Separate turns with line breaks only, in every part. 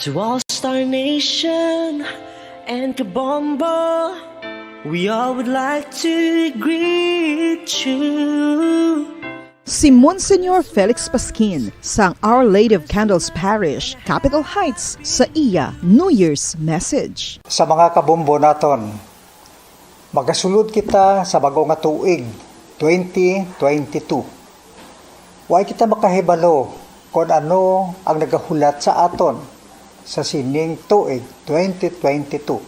To all Star Nation and Kabombo, we all would like to greet you.
Si Monsignor Felix Pasquin sang Our Lady of Candles Parish, Capitol Heights sa iya New Year's message.
Sa mga kabombo naton, magasulod kita sa bago nga tuig 2022. Way kita makahibalo kung ano ang nagahulat sa aton sa sining tuig 2022.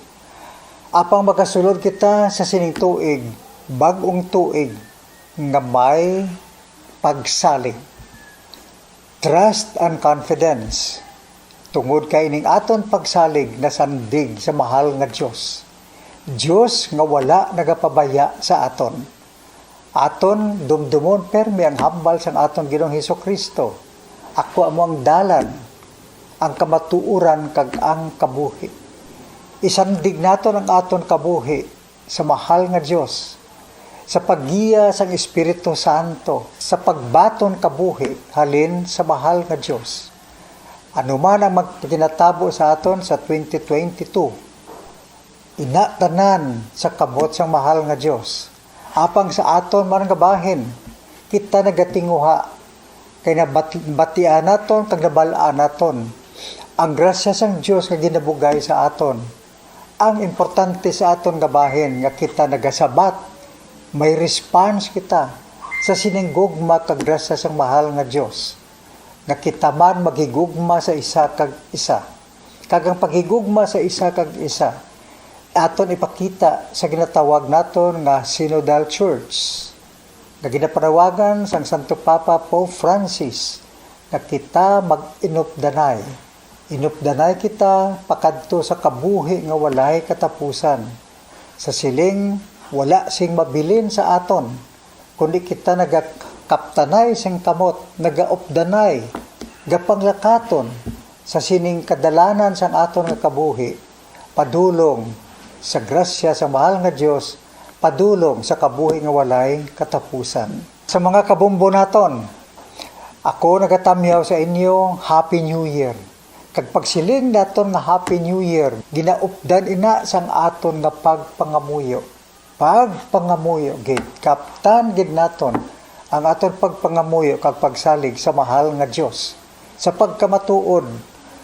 Apang magasulod kita sa sining tuig, bagong tuig nga may pagsalig. Trust and confidence. Tungod kay ining aton pagsalig na sandig sa mahal nga Dios. Dios nga wala nagapabaya sa aton. Aton dumdumon permi ang hambal sang aton Ginoong Hesukristo. Ako amo ang dalan, ang kamatuuran kag ang kabuhi. Isandig naton ang aton kabuhi sa mahal nga Dios, sa paggiya sang Espiritu Santo, sa pagbaton kabuhi halin sa mahal nga Dios. Ano man ang magkinatabo sa aton sa 2022, inatanan sa kabot sang mahal nga Dios. Apang sa aton man nga bahin, kita nagatinguha kay nabatian naton kag nabalaan naton ang grasya sang Dios nga ginabugay sa aton. Ang importante sa aton nga bahin nga kita nagasabat, may response kita sa sinenggugma kag grasya sang mahal nga Dios. Nga kita man maghigugma sa isa kag isa. Kag ang paghigugma sa isa kag isa, aton ipakita sa ginatawag naton nga Synodal Church. Na ginapanawagan sang Santo Papa Pope Francis na kita mag-inupdanay. Inupdanay kita pakadto sa kabuhi nga walay katapusan. Sa siling wala sing mabilin sa aton, kundi kita nagakaptanay sing kamot, nagaupdanay, gapanglakaton sa sining kadalanan sang aton nga kabuhi, padulong sa grasya sa mahal nga Dios, padulong sa kabuhi nga walay katapusan. Sa mga kabombo naton, ako nagatamyaw sa inyo, Happy New Year. Kag pagsiling naton nga Happy New Year, ginaupdan ina sang aton nga pagpangamuyo. Pagpangamuyo gid, kaptan gid naton ang aton pagpangamuyo kag pagsalig sa mahal nga Dios. Sa pagkamatuod,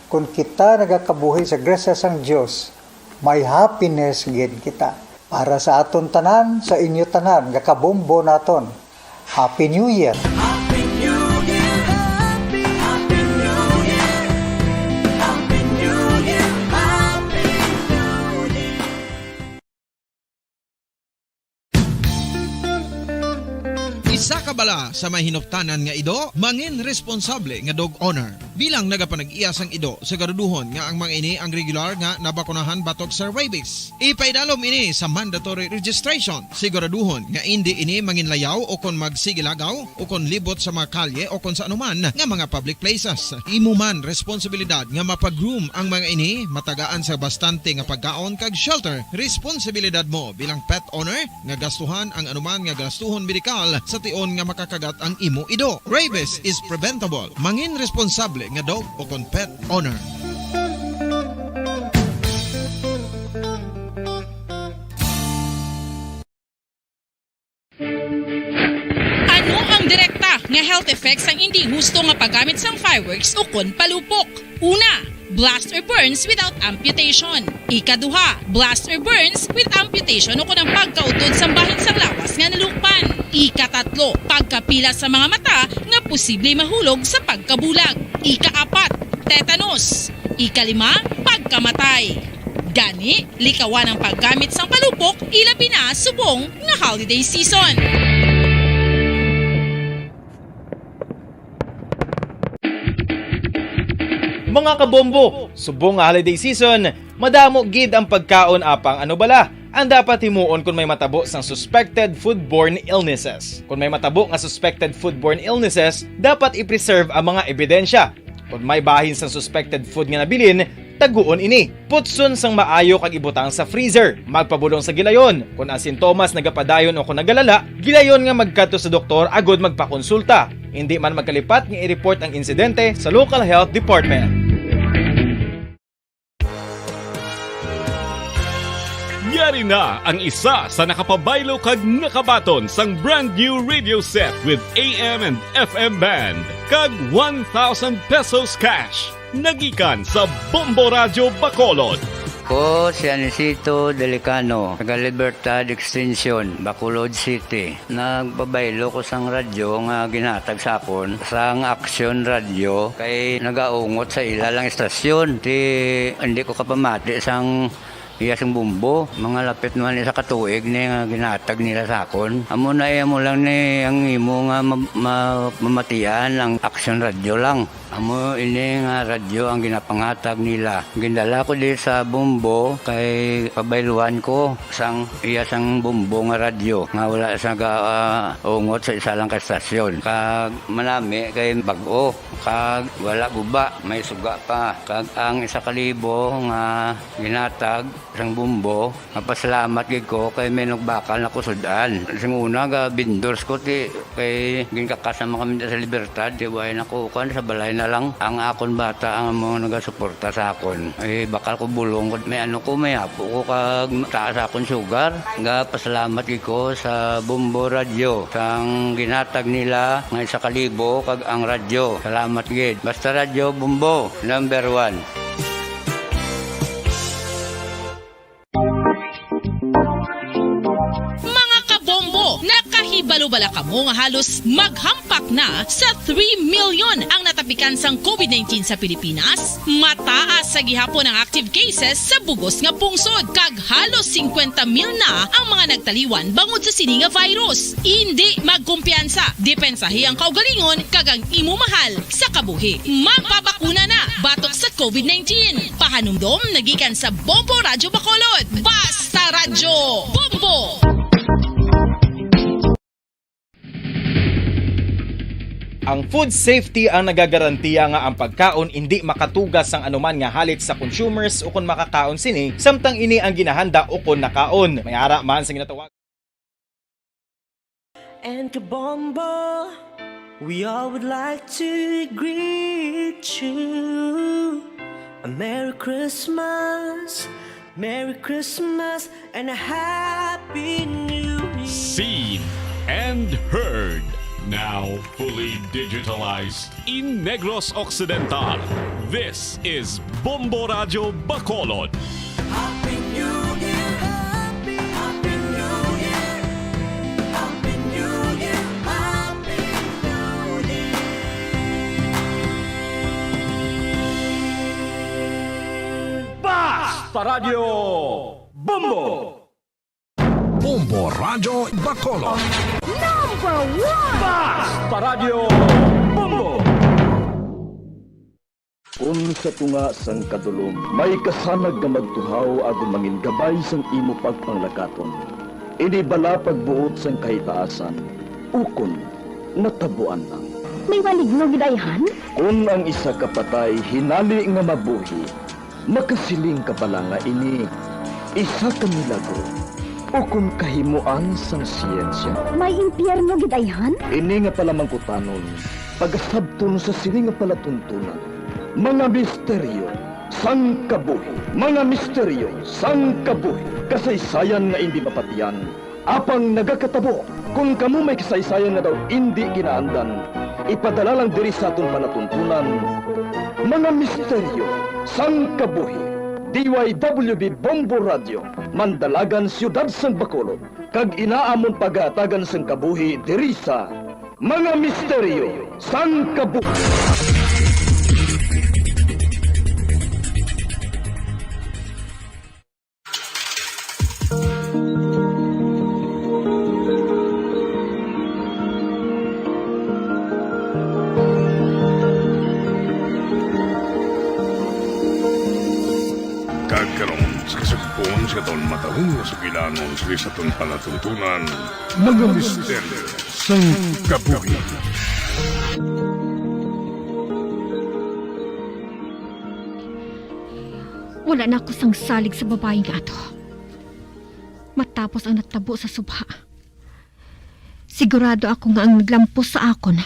kung kita nagakabuhi sa grasya sang Dios, may happiness gid kita. Para sa aton tanan, sa inyo tanan, nga kabombo naton. Happy New Year!
Happy New Year! Happy New Year! Happy New Year! Happy New Year!
Isa ka bala sa may hinuptanan nga ido, mangin responsable nga dog owner. Bilang nagapanag-iyas ang ido, siguraduhon nga ang mga ini ang regular nga nabakunahan batok sa rabies. Ipaidalom ini sa mandatory registration. Siguraduhon nga hindi ini manginlayaw o kon magsigilagaw o kon libot sa mga kalye o kon sa anuman nga mga public places. Imo man responsibilidad nga mapag-groom ang mga ini, matagaan sa bastante nga pagkaon kag shelter. Responsibilidad mo bilang pet owner nga gastuhan ang anuman nga gastuhon medikal sa tion nga makakagat ang imo ido. Rabies is preventable. Mangin responsable nga dog o kon pet owner.
Ano ang direkta nga health effects ang hindi husto nga paggamit sang fireworks o kon palupok? Una, blast or burns without amputation. Ikaduha, blast or burns with amputation o kon ang pagkautod sa bahin sang lawas nga nalukpan. Ikatatlo, pagkapila sa mga mata nga posible mahulog sa pagkabulag. Ikaapat, tetanus. Ikalima, pagkamatay. Gani, likawan ang paggamit sang palupok ilabi na subong nga holiday season.
Mga kabombo, subong nga holiday season, madamo gid ang pagkaon apang ano bala ang dapat himuon kung may matabo sang suspected foodborne illnesses. Kung may matabo nga suspected foodborne illnesses, dapat i-preserve ang mga ebidensya. Kung may bahin sang suspected food nga nabilin, taguon ini. Putson sang maayo kag ibutang sa freezer. Magpabulong sa gilayon. Kung ang sintomas nagapadayon o kung nagalala, gilayon nga magkadto sa doktor agod magpakonsulta. Hindi man magkalipat nga i-report ang insidente sa local health department.
Yari na ang isa sa nakapabaylo kag nakabaton sang brand new radio set with AM and FM band kag 1,000 pesos cash. Nagikan sa Bombo Radio Bacolod.
Ko si Anisito Delicano, taga Libertad Extension, Bacolod City. Nagpabaylo ko sang radyo nga ginatag sa akon, sang Action Radio, kay nagaungot sa ilalang estasyon. Hindi ko kapamati sang iyasang bumbo, mga lapit naman sa katuig ni nga ginatag nila sa akon. Amo na mo lang ni ang imo nga mamatian ang Action Radio lang. Amo ini nga radyo ang ginapangatag nila. Gindala ko di sa bumbo kay pabayluan ko sang iyasang bumbo nga radyo nga wala sa ungot sa isa lang ka estasyon. Kag manami kay bag-o, kag wala guba, may suga pa. Kag ang 1,000 nga ginatag sang bumbo, mapasalamat gid ko kay may nagbakal na kusudan. Sing una ga vendors ko ti kay ginkakasama kami sa Libertad, di way nako kan sa balay na lang ang akon bata ang mga nagasuporta sa akon. Bakal ko bulong may may apo ko kag taas akon sugar. Nga pasalamat gid ko sa Bombo Radio sang ginatag nila nga 1,000 kag ang radyo. Salamat gid. Basta Radio Bombo number 1.
Nakahibalo-bala kamo nga halos maghampak na sa 3 million ang natapikan sang COVID-19 sa Pilipinas. Mataas sa gihapon ang active cases sa bugos nga pungsod kag halos 50,000 na ang mga nagtaliwan bangod sa sini nga virus. Hindi magkumpiyansa, depensahi ang kaugalingon kag ang imo mahal sa kabuhi. Magpabakuna na batok sa COVID-19. Pahanumdom nagikan sa Bombo Radio Bacolod. Basta Radyo Bombo!
Ang food safety ang nagagarantiya nga ang pagkaon hindi makatugas sang anuman nga halit sa consumers o kung makakaon sini, samtang ini ang ginahanda o kung nakaon. May ara man sa ginatawag.
And Kabombo, we all would like to greet you. A Merry Christmas, and a Happy New Year.
Seen and heard. Now fully digitalized in Negros Occidental. This is Bombo Radio Bacolod.
Happy New Year, Happy New Year, Happy New Year, Happy New Year.
Basta Radio Bombo!
Bombo Radio Bacolod.
Basta Radio Bombo!
Kung sa tunga sang kadulom, may kasanag nga magtuhaw agon mangin gabay sang imo pagpanglakaton. Ini bala pagbuot sang kahitaasan, ukon natabuan lang.
May maligno gidayhan?
Kung ang isa ka patay hinali nga mabuhi, makasiling ka pala nga ini isa ka milagro. O kung kahimuan sang siyensya.
May impyerno gidayhan?
Ini nga pala mangkutanon, pagasabton sa sili nga palatuntunan. Mga misteryo, sang kabuhi. Mga misteryo, sang kabuhi. Kasaysayan nga hindi mapatiyan. Apang nagakatabo, kung kamo may kasaysayan nga daw hindi ginaandan, ipadala lang diri sa atong palatuntunan. Mga misteryo, sang kabuhi. DYWB Bombo Radio, Mandalagan, Siyudad sang Bacolod. Kag inaamon pagatagan sang kabuhi diri sa Mga Misteryo sang Kabuhi.
Kagkaroon sa kasagpon sa taon matahong sa kilanon sa isatong palatuntunan, mga misteryo sa kabuhi.
Wala na ako sang salig sa babaeng ato. Matapos ang natabo sa subha. Sigurado ako nga ang naglampos sa akon,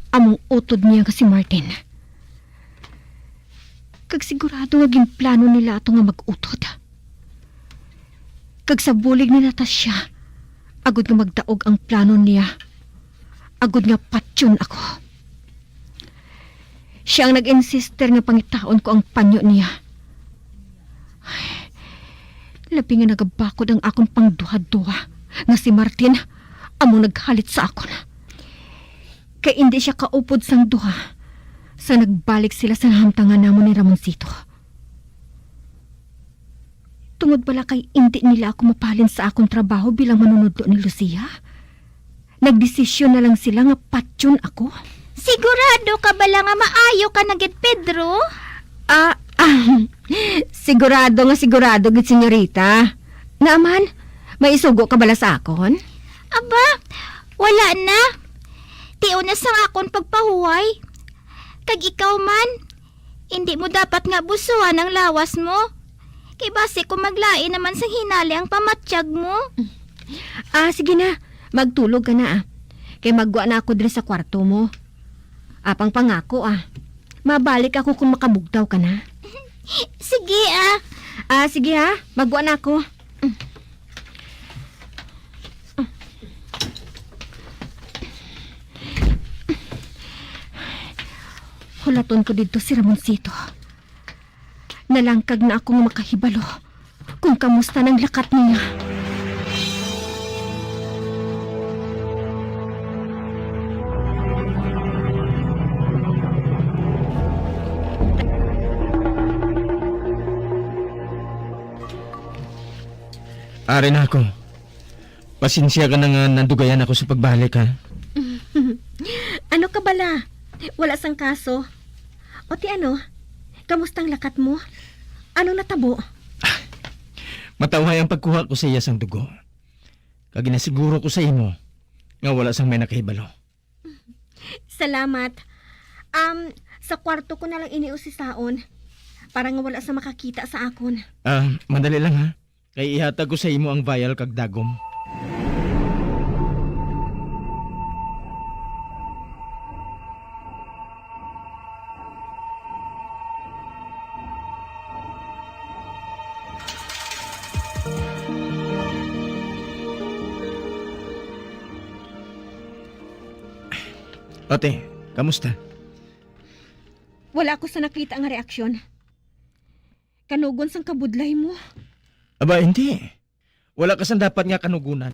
among utod niya nga si Martin. Kag sigurado nga ginplano nila ato nga mag-utod. Kag sa bulig ni Natasha, agud nga magdaog ang plano niya. Agud nga patyon ako. Siya ang nag-insister nga pangitaon ko ang panyo niya. Ay, labi nga nagabakod ang akong pangduha-duha nga si Martin amo naghalit sa akon. Kay hindi siya kaupod sang duha sa nagbalik sila sa nahamtangan namon ni Ramoncito. Tungod bala kay hindi nila ako mapalin sa akong trabaho bilang manunodlo ni Lucia, nagdesisyon na lang sila nga patyon ako.
Sigurado ka bala nga maayo ka na gid, Pedro?
Sigurado gid, senyorita. Naaman, may isugo ka bala sa akon?
Aba, wala na. Tiyo na sang akon pagpahuway. Kag ikaw man, hindi mo dapat nga busuhan ang lawas mo. Kay base kung maglain naman sa hinali ang pamatsyag mo.
Sige na, magtulog ka na Kay magwa na ako diri sa kwarto mo. Apang pangako mabalik ako kung makabugtaw ka na.
Sige
Sige magwa na ako. Hulaton ko dito si Ramoncito. Nalangkag na akong makahibalo kung kamusta ng lakat niya.
Ari na ako. Pasensya ka na nga nandugayan ako sa pagbalik, ha?
Ano ka bala? Wala sang kaso. O ti ano? Kamustang lakat mo? Anong natabo?
Matawhay ang pagkuha ko sa iya sang dugo. Kag ginasiguro ko sa imo nga wala sang may nakahibalo.
Salamat. Sa kwarto ko na lang iniusisaon para nga wala sa makakita sa akon.
Madali lang, ha? Kay ihatag ko sa imo ang vial kag dagom. Ote, kamusta?
Wala ko sa nakita ang reaksyon. Kanugon sang kabudlay mo.
Aba, hindi. Wala ka sang dapat nga kanugunan.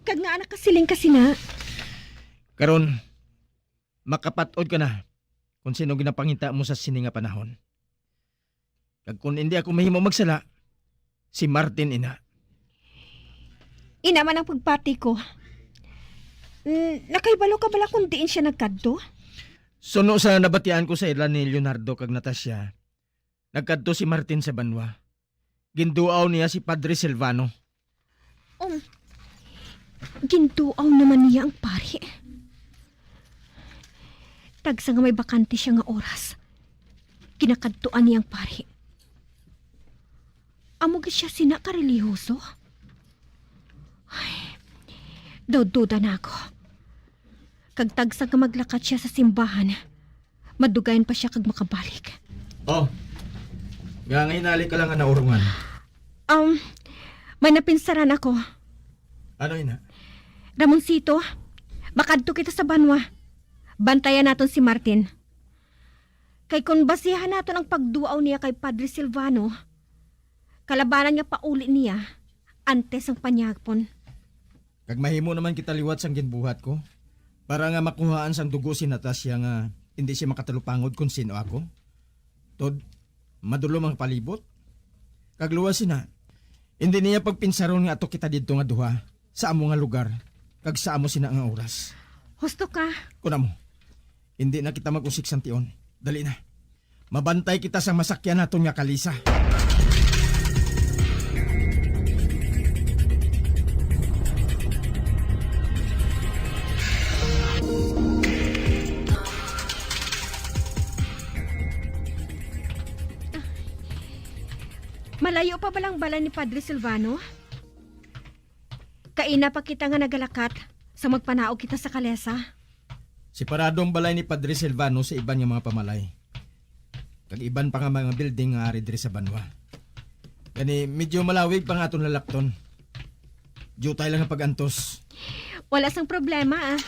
Kag nga anak kasiling kasi na.
Karon, makapatod ka na kung sino ginapangita mo sa sininga panahon. Kag kung hindi ako mahimo magsala, si Martin ina.
Ina man ang pagpati ko. Nakaibalo ka bala kung diin siya nagkadto?
Suno sa nabatian ko sa ilan ni Leonardo kag Natasha, nagkadto si Martin sa banwa. Ginduaw niya si Padre Silvano.
Ginduaw naman niya ang pari. Tagsa nga may bakante siya nga oras. Kinakadtuan niya ang pari. Amog siya sina karelihoso. Ay, duda na ako. Kag tagsa nga maglakat siya sa simbahan, madugayan pa siya kag makabalik.
Nga hinali ka lang nga naurungan.
May napinsaran ako.
Ano ina?
Ramoncito, makadto kita sa banwa. Bantayan naton si Martin. Kay kung basihan naton ang pagduaw niya kay Padre Silvano, kalabanan niya pauli niya, antes ang panyagpon.
Kag mahimo naman kita liwat sang ginbuhat ko, para nga makuhaan sang dugo si Natasha nga hindi siya makatalupangod kung sino ako. Tod, madulo mang palibot. Kag luwas na, hindi niya pagpinsaron nga ato kita dito nga duha, sa amo nga lugar, kag sa amo sina nga oras.
Husto ka.
Kuna mo, hindi na kita mag-usik sang tion. Dali na. Mabantay kita sa masakyan naton nga kalisa.
Malayo pa balang bala ni Padre Silvano? Kaina pa kita nga nagalakat sa magpanaog kita sa kalesa.
Separadong balay ni Padre Silvano sa iban nga mga pamalay. Kag iban pa nga mga building nga ari diri sa banwa.
Gani, medyo malawig pa nga itong lalakton. Jutay lang ang pag-antos.
Wala sang problema ah.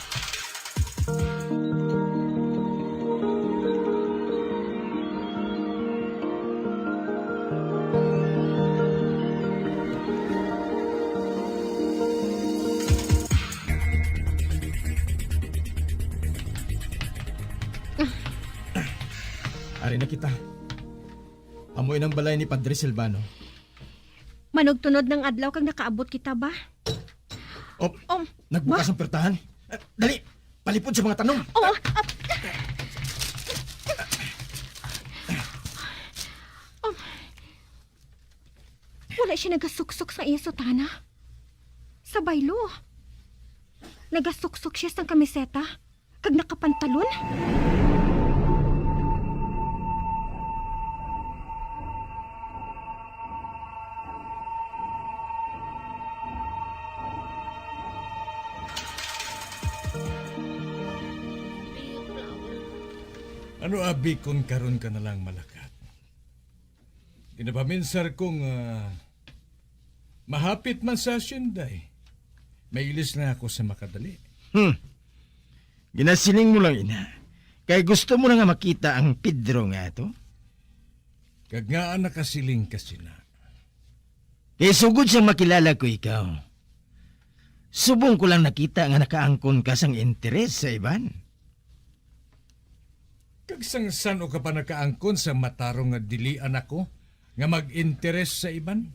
Ari na kita. Amoy ng balay ni Padre Silvano.
Manugtunod ng adlaw kang nakaabot kita ba?
Oh, nagbukas ang pertahan. Dali, palipod sa mga tanong.
Oh, wala siya nagasuksok sa iya sutana. Sa baylo. Nagasuksok siya sa kamiseta. Kag nakapantalon.
Ano abi kung karon ka na lang malakat? Kinapaminsar kong mahapit man sa asyenday. May ilis na ako sa makadali.
Ginasiling mo lang ina. Kaya gusto mo na nga makita ang Pedro nga to.
Kag nga nakasiling kasi na.
Kaya sugod siyang makilala ko ikaw. Subong ko lang nakita nga nakaangkon ka sang interes sa iban.
Kag sangsan o ka pa nakaangkon sa matarong nga dilian ako nga mag-interes sa iban?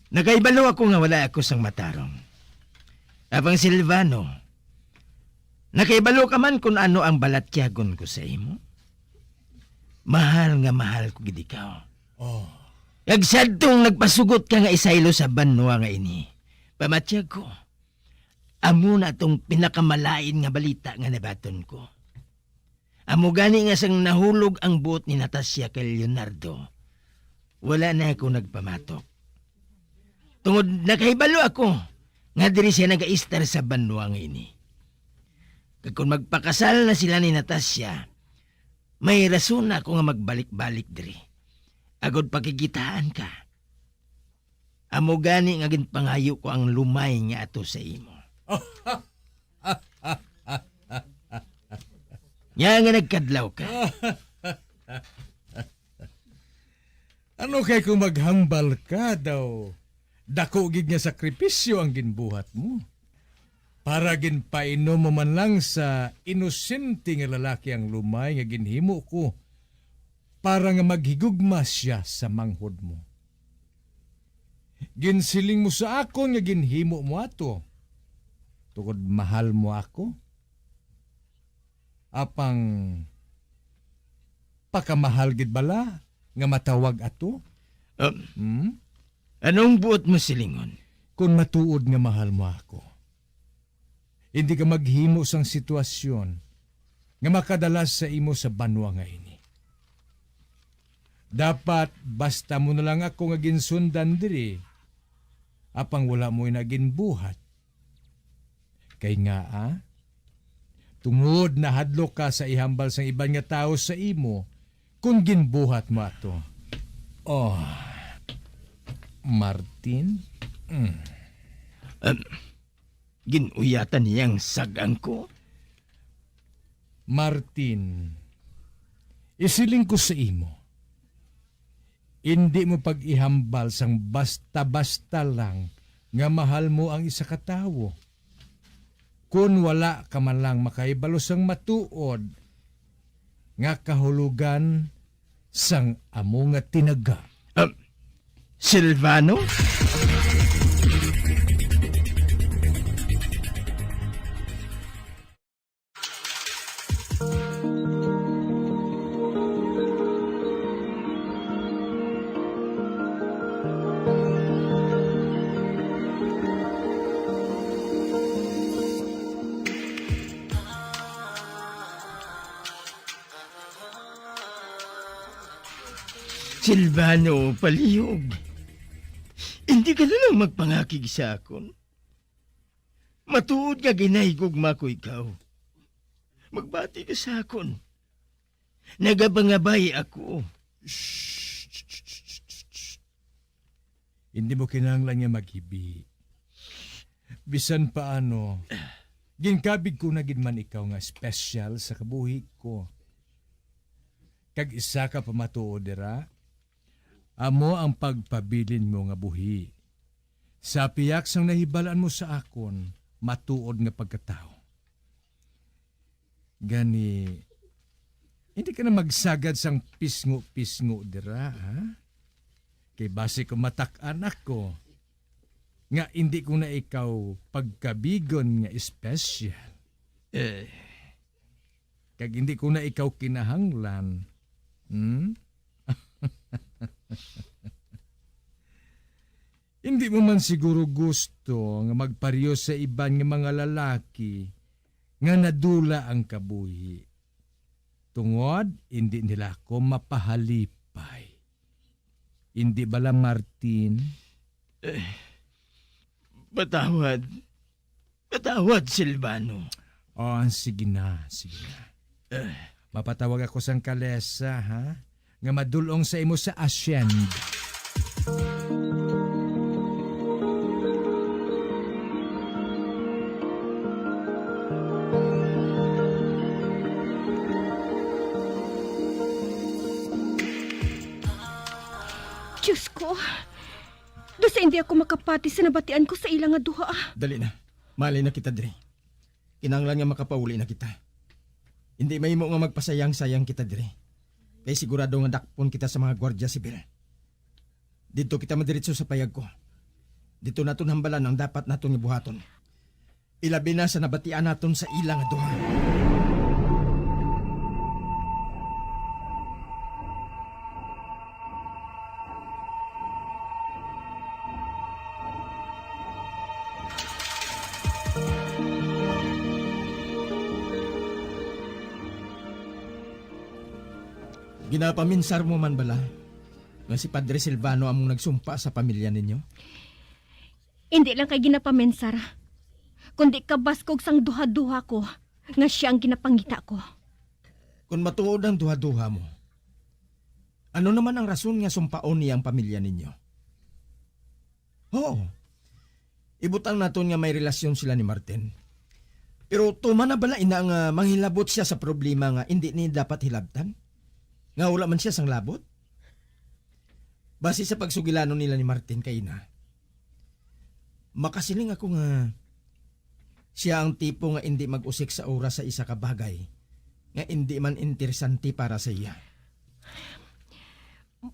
Nakaibalo ako nga wala ako sang matarong. Apang Silvano, nakaibalo ka man kung ano ang balatyagon ko sa imo? Mahal nga mahal ko gid ikaw.
Oh.
Agsadtong nagpasugot ka nga isaylo sa banwa nga ini. Pamatyag ko. Amo na tong pinakamalain nga balita nga nabaton ko. Amo gani nga sang nahulog ang buot ni Natasha kay Leonardo. Wala na ako nagpamatok. Tungod nakahibalo ako nga diri siya nag-aistar sa banwa nga ini. Kag kung magpakasal na sila ni Natasha, may rason ako nga magbalik-balik diri. Agod pakikitaan ka. Amo gani nga ginpangayo ko ang lumay nga ato sa imo. Nga nga nagkadlaw ka.
Ano kay kung maghambal ka daw? Dako gid nga sakripisyo ang ginbuhat mo. Para ginpainom mo man lang sa inosente nga lalaki ang lumay nga ginhimo ko. Para nga maghigugma siya sa manghod mo. Ginsiling mo sa akon nga ginhimo mo ato. Tungod mahal mo ako? Apang pakamahal gid bala nga matawag ato?
Anong buot mo silingon?
Kung matuod nga mahal mo ako, hindi ka maghimo sang sitwasyon nga makadalas sa imo sa banwa nga ini. Dapat basta mo na lang ako nga ginsundan diri, apang wala mo'y naginbuhat. Kay nga tungod na hadlok ka sa ihambal sang iban nga tao sa imo, kung ginbuhat mo ato. Oh, Martin?
Ginuyatan niyang sagang ko?
Martin, isiling ko sa imo. Hindi mo pag-ihambal sang basta-basta lang nga mahal mo ang isa ka tawo. Kung wala ka man lang makaibalo sang matuod nga kahulugan sang amo nga tinaga.
Silvano? Silvano, palihog. Hindi ka na lang magpangakig sa akon. Matuod ka ginahigugma ko ikaw. Magbati ka sa akon. Nagabangabay ako.
Shh! Hindi mo kinahanglan nga maghibi. Bisan paano, ginkabig ko na gid man ikaw nga special sa kabuhi ko. Kag isa ka pamatuod dira, amo ang pagpabilin mo nga buhi. Sa piyak sang nahibalaan mo sa akon, matuod nga pagkatao. Gani, hindi ka na magsagad sang pisngo-pisngo dira, ha? Kay base ko matak-anak ko, nga hindi ko na ikaw pagkabigon nga espesyal. Kag hindi ko na ikaw kinahanglan. Hindi mo man siguro gusto nga magparyo sa iban nga mga lalaki nga nadula ang kabuhi. Tungod, hindi nila ako mapahalipay. Hindi bala, Martin?
Patawad. Patawad, Silvano.
Oh, sige na, sige na. Mapatawag ako sang kalesa, ha? Nga madulong sa imo sa asyenda.
Diyos ko, doon hindi ako makapati sa nabatian ko sa ilang nga duha.
Dali na. Malay na kita, Dre. Kinanglan nga makapauli na kita. Hindi mahimo nga magpasayang-sayang kita, Dre. Kaya sigurado nga dakpon kita sa mga gwardya sibil. Dito kita madiretso sa payag ko. Dito naton hambalan ang dapat naton ibuhaton. Ilabi na sa nabatian naton sa ilang nga duha. Ginapaminsar mo man bala nga si Padre Silvano among nagsumpa sa pamilya ninyo?
Hindi lang kay ginapamensar, kundi kabaskog sang duha-duha ko nga siya ang ginapangita ko.
Kung matuod ang duha-duha mo, ano naman ang rason nga sumpaon niya ang pamilya ninyo? Oo, ibutang naton nga may relasyon sila ni Martin. Pero tuman na bala ina nga manghilabot siya sa problema nga hindi ni dapat hilabtan? Nga wala man siya sang labot? Base sa pagsugilano nila ni Martin kay ina, makasiling ako nga siya ang tipo nga hindi mag-usik sa oras sa isa ka bagay nga hindi man interesante para sa iya.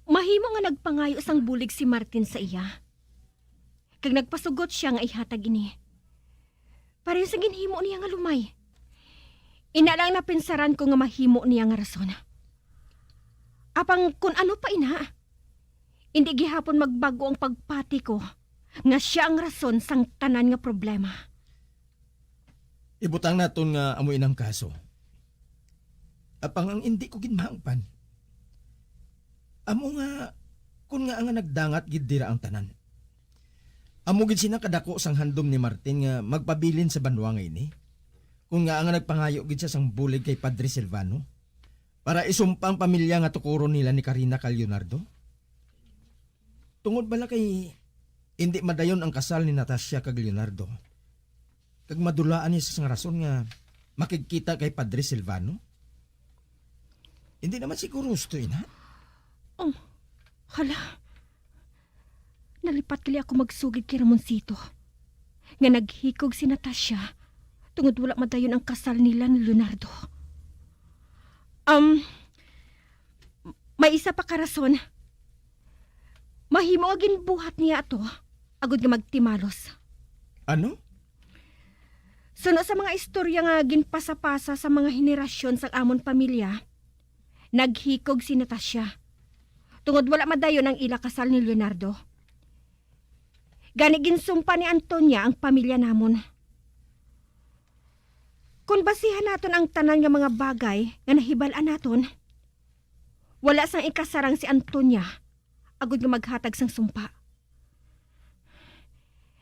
Mahimo nga nagpangayo sang bulig si Martin sa iya. Kag nagpasugot siya nga ihatag ini. Pareho sa ginhimo niya nga lumay. Ina lang napinsaran ko nga mahimo niya nga rason. Apang kun ano pa ina, hindi gihapon magbago ang pagpati ko nga siya ang rason sang tanan nga problema.
Ibutang naton nga amoy ng kaso. Apang ang hindi ko ginmaangpan. Amo nga, kun nga ang nagdangat gid dira ang tanan. Amo gid sinakadako sang handom ni Martin nga magpabilin sa banwa nga ini. Kung nga ang nagpangayo gid siya sang bulig kay Padre Silvano para isumpang pamilya nga tukuron nila ni Karina kay Leonardo. Tungod bala kay hindi madayon ang kasal ni Natasha kag Leonardo. Kag madulaan niya sa rason nga makikita kay Padre Silvano. Hindi naman siguro gusto ina.
Oh, hala. Nalipat kali ako magsugid kay Ramoncito. Nga naghikog si Natasha tungod wala madayon ang kasal nila ni Leonardo. May isa pa karason. Mahimo agin buhat niya ato agud nga magtimalos.
Ano?
Suno sa mga istorya nga ginpasa-pasa sa mga henerasyon sa amon pamilya, naghikog si Natasha. Tungod wala madayon ang ila kasal ni Leonardo. Gani ginsumpa ni Antonia ang pamilya namon. Kung basihan naton ang tanan nga mga bagay nga nahibalaan naton, wala sang ikasarang si Antonia agud nga maghatag sang sumpa.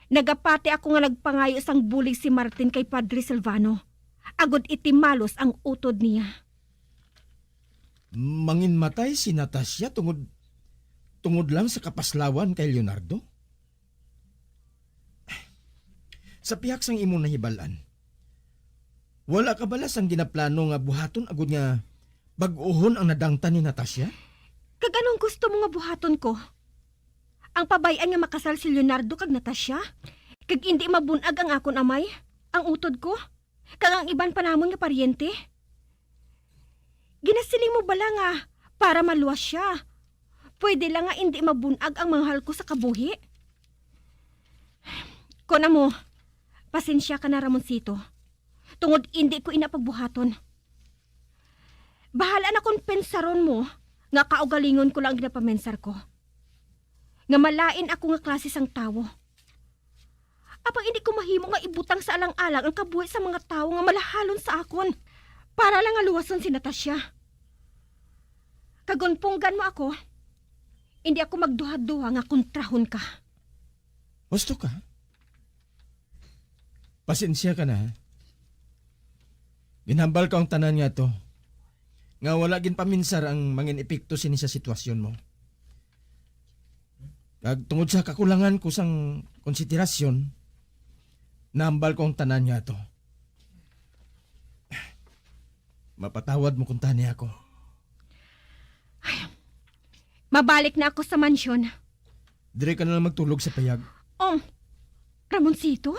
Nagapati ako nga nagpangayo sang bulig si Martin kay Padre Silvano agud itimalos ang utod niya.
Manginmatay si Natasha tungod Tungod lang sa kapaslawan kay Leonardo? Sa pihak sang imo nahibalan, wala ka balas ang ginaplano nga buhaton agud nga bag-ohon ang nadangtan ni Natasha?
Kag anong gusto mo nga buhaton ko? Ang pabayan nga makasal si Leonardo kag Natasha? Kag hindi mabunag ang akon amay? Ang utod ko? Kag ang iban panamon nga paryente? Ginasiling mo bala nga para maluwas siya? Pwede lang nga hindi mabunag ang manghal ko sa kabuhi? Kuna mo, pasensya ka na Ramoncito. Tungod hindi ko inapagbuhaton. Bahala na kung pensaron mo nga kaugalingon ko lang ginapamensar ko. Nga malain ako nga klase sang tawo. Apang hindi ko mahimo nga ibutang sa alang-alang ang kabuhi sa mga tawo nga malahalon sa akon para lang nga luwason si Natasha. Kagunpunggan mo ako, hindi ako magduha-duha nga kontrahon ka.
Gusto ka? Pasensya ka na, ha? Ginhambal ka ang tanan nga to. Nga wala gin paminsar ang mangin epekto sini sa sitwasyon mo. Kag tungod sa kakulangan ko sang konsiderasyon, nahambal ko ang tanan nga to. Mapatawad mo kung tani ako.
Mabalik na ako sa mansyon.
Dire ka na lang magtulog sa payag.
Ramoncito?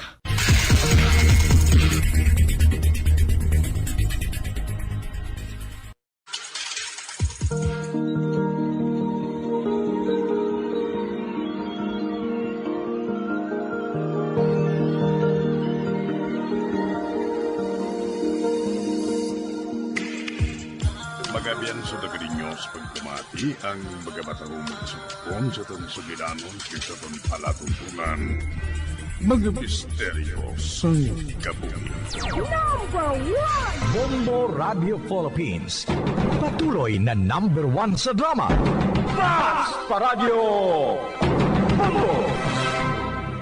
Magabian sa dagalinyo sa pagkamati ang magamatahong magsukon sa itong sugilanon kaysa itong palatuntunan. Mga misteryo sa kabuhi.
Bombo Radio Philippines. Patuloy na #1 sa drama. Mas Paradyo!